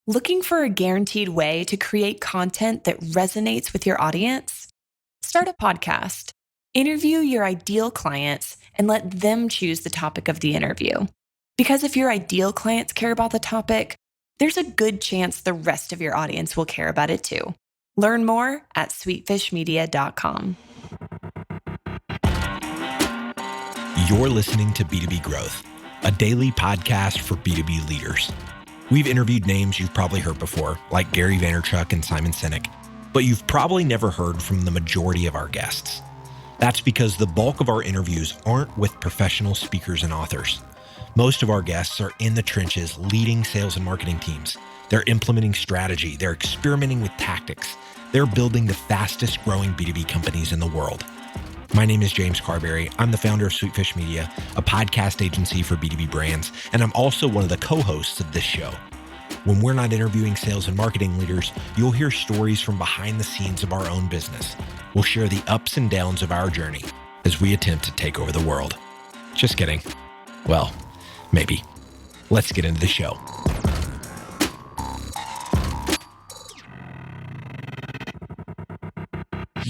Looking for a guaranteed way to create content that resonates with your audience? Start a podcast. Interview your ideal clients and let them choose the topic of the interview. Because if your ideal clients care about the topic, there's a good chance the rest of your audience will care about it too. Learn more at sweetfishmedia.com. You're listening to B2B Growth, a daily podcast for B2B leaders. We've interviewed names you've probably heard before, like Gary Vaynerchuk and Simon Sinek, but you've probably never heard from the majority of our guests. That's because the bulk of our interviews aren't with professional speakers and authors. Most of our guests are in the trenches leading sales and marketing teams. They're implementing strategy. They're experimenting with tactics. They're building the fastest growing B2B companies in the world. My name is James Carberry. I'm the founder of Sweetfish Media, a podcast agency for B2B brands, and I'm also one of the co-hosts of this show. When we're not interviewing sales and marketing leaders, you'll hear stories from behind the scenes of our own business. We'll share the ups and downs of our journey as we attempt to take over the world. Just kidding. Well, maybe. Let's get into the show.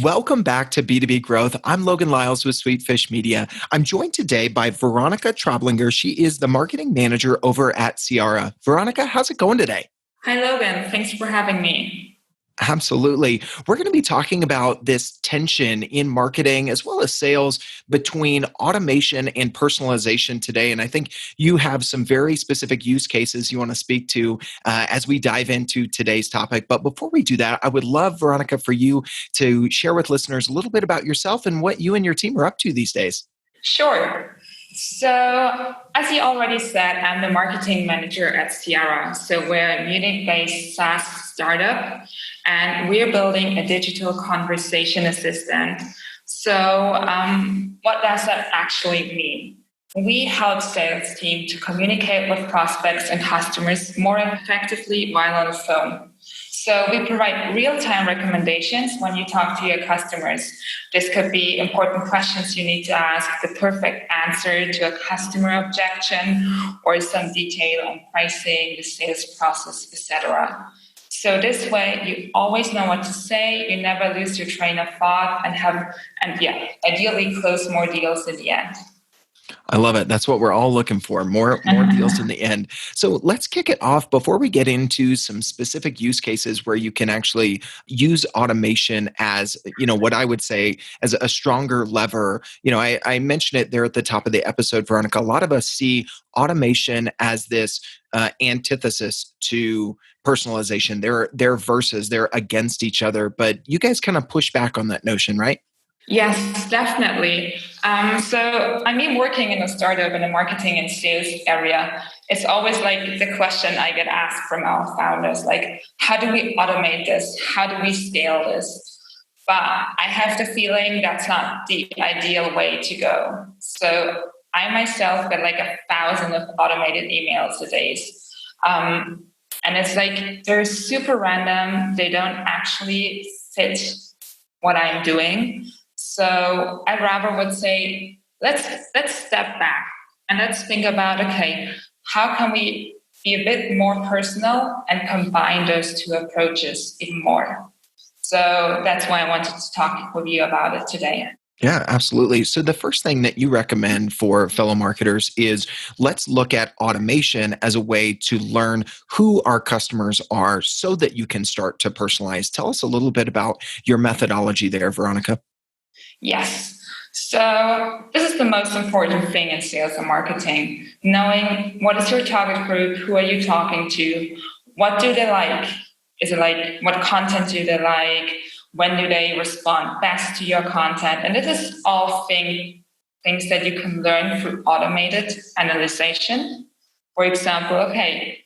Welcome back to B2B Growth. I'm Logan Lyles with Sweetfish Media. I'm joined today by Veronika Traublinger. She is the marketing manager over at Ciara. Veronika, how's it going today? Hi, Logan. Thanks for having me. Absolutely. We're going to be talking about this tension in marketing as well as sales between automation and personalization today. And I think you have some very specific use cases you want to speak to as we dive into today's topic. But before we do that, I would love, Veronika, for you to share with listeners a little bit about yourself and what you and your team are up to these days. Sure. So, as you already said, I'm the marketing manager at Ciara. So we're a Munich-based SaaS startup, and we're building a digital conversation assistant. So what does that actually mean? We help sales team to communicate with prospects and customers more effectively while on the phone. So we provide real-time recommendations when you talk to your customers. This could be important questions you need to ask, the perfect answer to a customer objection, or some detail on pricing, the sales process, etc. So this way, you always know what to say, you never lose your train of thought, and ideally close more deals in the end. I love it. That's what we're all looking for, more deals in the end. So let's kick it off before we get into some specific use cases where you can actually use automation as, what I would say as a stronger lever. I mentioned it there at the top of the episode, Veronika. A lot of us see automation as this antithesis to personalization. They're versus, they're against each other, but you guys kind of push back on that notion, right? Yes, definitely. Working in a startup in the marketing and sales area, it's always like the question I get asked from our founders, like, how do we automate this? How do we scale this? But I have the feeling that's not the ideal way to go. So I myself get like 1,000 of automated emails a day. And it's like, they're super random. They don't actually fit what I'm doing. So I rather would say, let's step back and let's think about, okay, how can we be a bit more personal and combine those two approaches even more? So that's why I wanted to talk with you about it today. Yeah, absolutely. So the first thing that you recommend for fellow marketers is let's look at automation as a way to learn who our customers are so that you can start to personalize. Tell us a little bit about your methodology there, Veronika. Yes. So this is the most important thing in sales and marketing, knowing what is your target group, who are you talking to, what do they like? Is it like, what content do they like? When do they respond best to your content? And this is all things that you can learn through automated analyzation. For example, okay,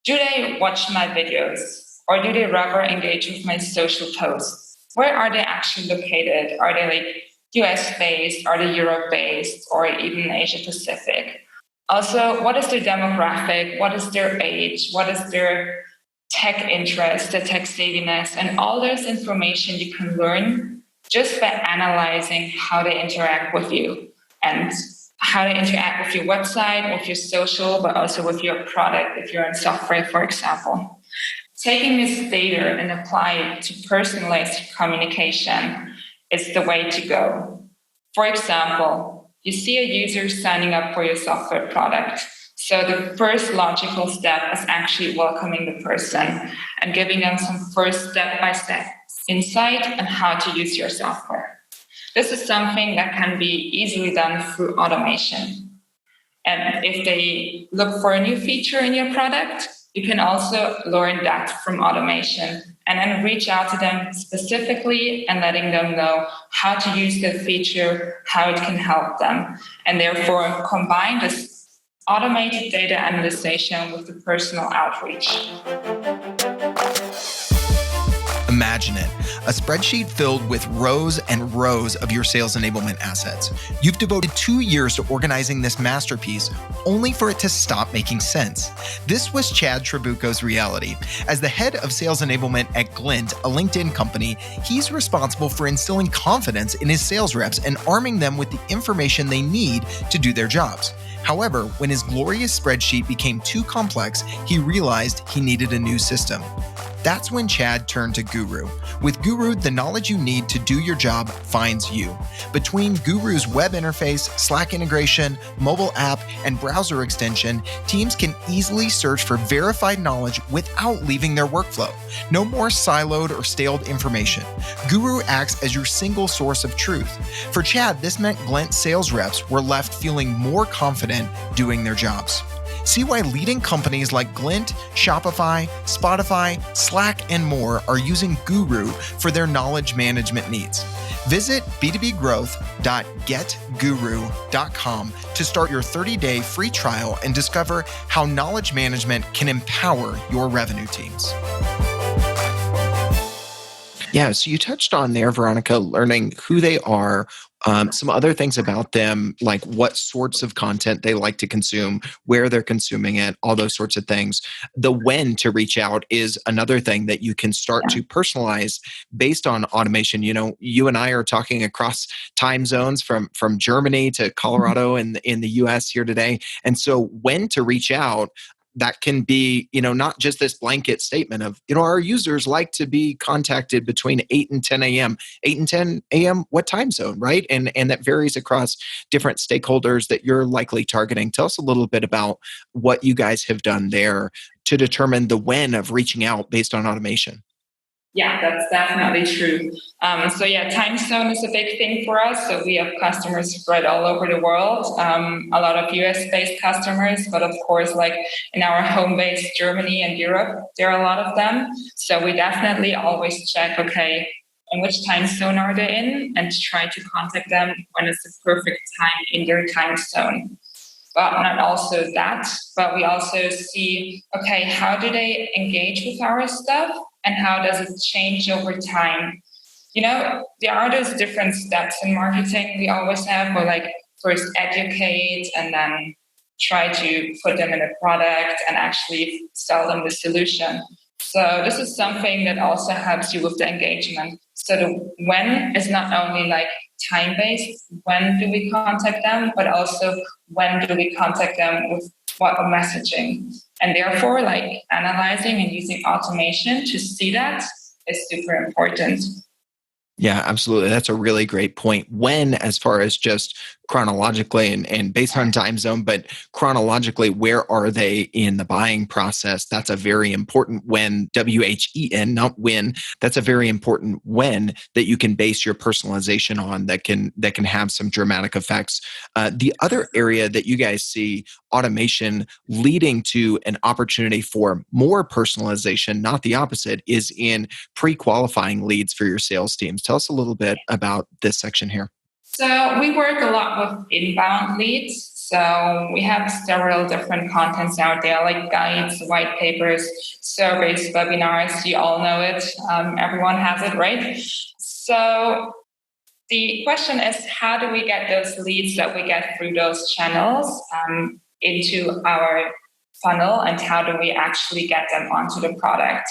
do they watch my videos or do they rather engage with my social posts? Where are they actually located? Are they like US-based? Are they Europe-based? Or even Asia-Pacific? Also, what is their demographic? What is their age? What is their tech interest, the tech savviness? And all this information you can learn just by analyzing how they interact with you and how they interact with your website, with your social, but also with your product if you're in software, for example. Taking this data and apply it to personalized communication is the way to go. For example, you see a user signing up for your software product. So the first logical step is actually welcoming the person and giving them some first step-by-step insight on how to use your software. This is something that can be easily done through automation. And if they look for a new feature in your product, you can also learn that from automation and then reach out to them specifically and letting them know how to use the feature, how it can help them, and therefore combine this automated data analyzation with the personal outreach. Imagine it, a spreadsheet filled with rows and rows of your sales enablement assets. You've devoted 2 years to organizing this masterpiece, only for it to stop making sense. This was Chad Trabucco's reality. As the head of sales enablement at Glint, a LinkedIn company, he's responsible for instilling confidence in his sales reps and arming them with the information they need to do their jobs. However, when his glorious spreadsheet became too complex, he realized he needed a new system. That's when Chad turned to Guru. With Guru, the knowledge you need to do your job finds you. Between Guru's web interface, Slack integration, mobile app, and browser extension, teams can easily search for verified knowledge without leaving their workflow. No more siloed or staled information. Guru acts as your single source of truth. For Chad, this meant Glint sales reps were left feeling more confident doing their jobs. See why leading companies like Glint, Shopify, Spotify, Slack, and more are using Guru for their knowledge management needs. Visit b2bgrowth.getguru.com to start your 30-day free trial and discover how knowledge management can empower your revenue teams. Yeah, so you touched on there, Veronika, learning who they are, some other things about them, like what sorts of content they like to consume, where they're consuming it, all those sorts of things. The when to reach out is another thing that you can start to personalize based on automation. You know, you and I are talking across time zones from Germany to Colorado in the US here today. And so when to reach out, that can be, not just this blanket statement of, our users like to be contacted between 8 and 10 a.m. 8 and 10 a.m., what time zone, right? And that varies across different stakeholders that you're likely targeting. Tell us a little bit about what you guys have done there to determine the when of reaching out based on automation. Yeah, that's definitely true. Time zone is a big thing for us. So we have customers spread all over the world, a lot of US-based customers, but of course, like in our home base, Germany and Europe, there are a lot of them. So we definitely always check, okay, in which time zone are they in, and try to contact them when it's the perfect time in their time zone. But not also that, but we also see, okay, how do they engage with our stuff and how does it change over time? There are those different steps in marketing we always have, where like first educate and then try to put them in a product and actually sell them the solution. So this is something that also helps you with the engagement. So the when is not only like time-based, when do we contact them, but also when do we contact them with what messaging. And therefore, like analyzing and using automation to see that is super important. Yeah, absolutely. That's a really great point. When, as far as just chronologically and based on time zone, but chronologically, where are they in the buying process? That's a very important when, WHEN, not when. That's a very important when that you can base your personalization on that can have some dramatic effects. The other area that you guys see automation leading to an opportunity for more personalization, not the opposite, is in pre-qualifying leads for your sales teams. Tell us a little bit about this section here. So we work a lot with inbound leads. So we have several different contents out there, like guides, white papers, surveys, webinars. You all know it. Everyone has it, right? So the question is, how do we get those leads that we get through those channels into our funnel, and how do we actually get them onto the product?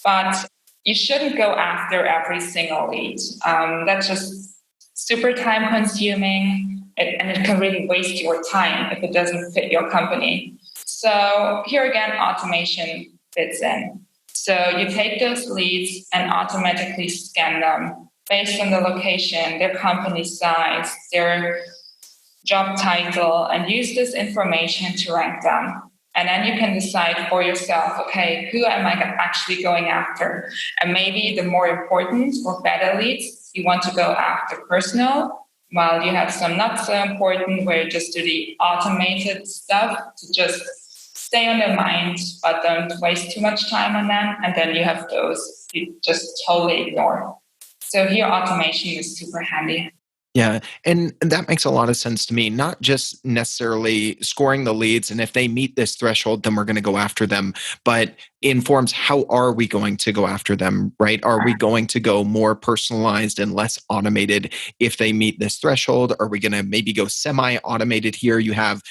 But you shouldn't go after every single lead. That's just super time consuming, and it can really waste your time if it doesn't fit your company. So here again, automation fits in. So you take those leads and automatically scan them based on the location, their company size, their job title, and use this information to rank them. And then you can decide for yourself, okay, who am I actually going after? And maybe the more important or better leads, you want to go after personal, while you have some not so important where you just do the automated stuff to just stay on their mind, but don't waste too much time on them. And then you have those you just totally ignore. So here automation is super handy. Yeah. And that makes a lot of sense to me, not just necessarily scoring the leads. And if they meet this threshold, then we're going to go after them, but informs how are we going to go after them, right? Are we going to go more personalized and less automated if they meet this threshold? Are we going to maybe go semi-automated here? You have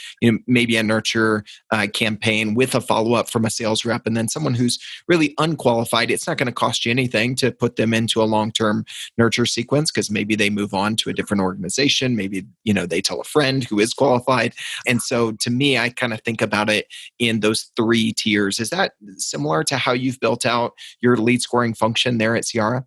maybe a nurture campaign with a follow-up from a sales rep, and then someone who's really unqualified. It's not going to cost you anything to put them into a long-term nurture sequence because maybe they move on to a different organization. Maybe, they tell a friend who is qualified. And so to me, I kind of think about it in those 3 tiers. Is that similar to how you've built out your lead scoring function there at Ciara?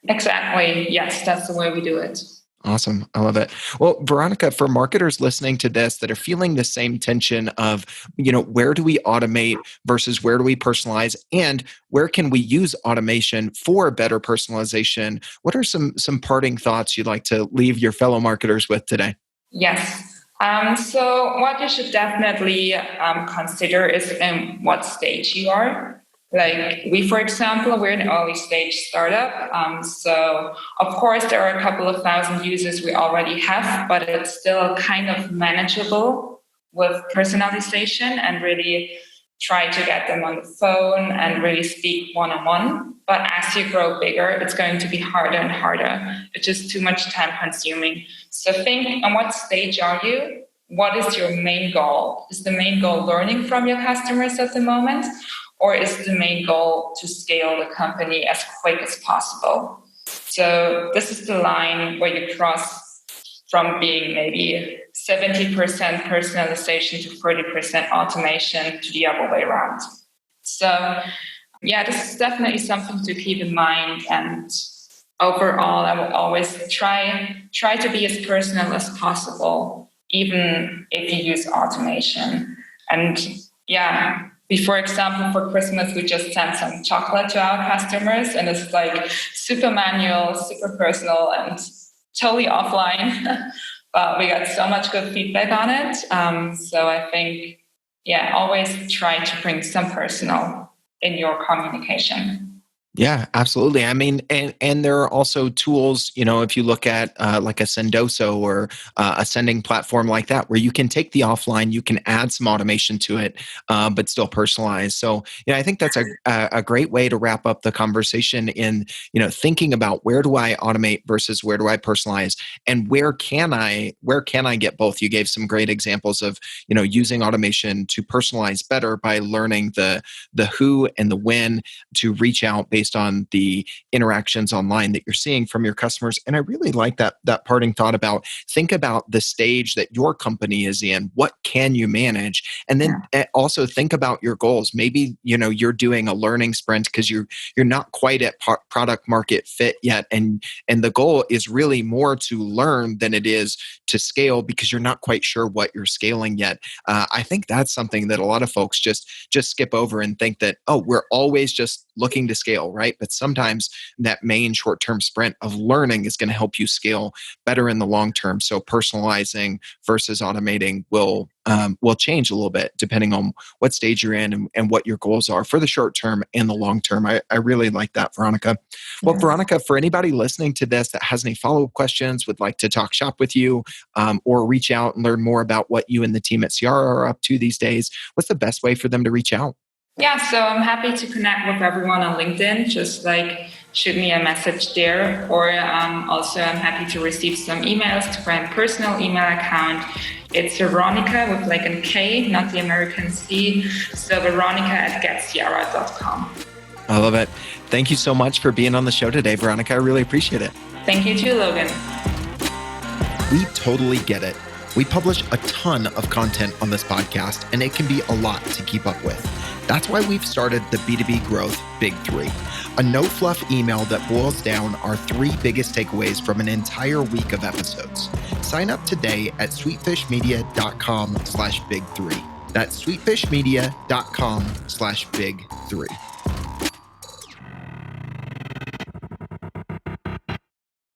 Exactly. Yes, that's the way we do it. Awesome. I love it. Well, Veronika, for marketers listening to this that are feeling the same tension of, where do we automate versus where do we personalize, and where can we use automation for better personalization? What are some parting thoughts you'd like to leave your fellow marketers with today? Yes. So what you should definitely consider is in what stage you are. Like we, for example, we're an early stage startup. So of course, there are a couple of thousand users we already have, but it's still kind of manageable with personalization and really try to get them on the phone and really speak one-on-one. But as you grow bigger, it's going to be harder and harder. It's just too much time consuming. So think on what stage are you? What is your main goal? Is the main goal learning from your customers at the moment? Or is the main goal to scale the company as quick as possible? So this is the line where you cross from being maybe 70% personalization to 30% automation to the other way around. So this is definitely something to keep in mind. And overall, I will always try to be as personal as possible, even if you use automation. And for example, for Christmas, we just sent some chocolate to our customers, and it's like super manual, super personal, and totally offline. But we got so much good feedback on it. So I think, always try to bring some personal in your communication. Yeah, absolutely. I mean, and there are also tools, if you look at like a Sendoso or a sending platform like that, where you can take the offline, you can add some automation to it, but still personalize. So, I think that's a great way to wrap up the conversation in, thinking about where do I automate versus where do I personalize, and where can I get both? You gave some great examples of, using automation to personalize better by learning the who and the when to reach out based on the interactions online that you're seeing from your customers. And I really like that parting thought about think about the stage that your company is in. What can you manage? And then also think about your goals. Maybe, you're doing a learning sprint because you're not quite at product market fit yet. And the goal is really more to learn than it is to scale because you're not quite sure what you're scaling yet. I think that's something that a lot of folks just skip over and think that, we're always just looking to scale, right? But sometimes that main short-term sprint of learning is going to help you scale better in the long term. So personalizing versus automating will change a little bit depending on what stage you're in and what your goals are for the short term and the long term. I really like that, Veronika. Well, Veronika, for anybody listening to this that has any follow-up questions, would like to talk shop with you, or reach out and learn more about what you and the team at Ciara are up to these days, what's the best way for them to reach out? Yeah, so I'm happy to connect with everyone on LinkedIn. Just shoot me a message there. Or also I'm happy to receive some emails to my personal email account. It's Veronika with a K, not the American C. So veronika@getciara.com. I love it. Thank you so much for being on the show today, Veronika. I really appreciate it. Thank you too, Logan. We totally get it. We publish a ton of content on this podcast, and it can be a lot to keep up with. That's why we've started the B2B Growth Big Three, a no-fluff email that boils down our 3 biggest takeaways from an entire week of episodes. Sign up today at sweetfishmedia.com/big3. That's sweetfishmedia.com/big3.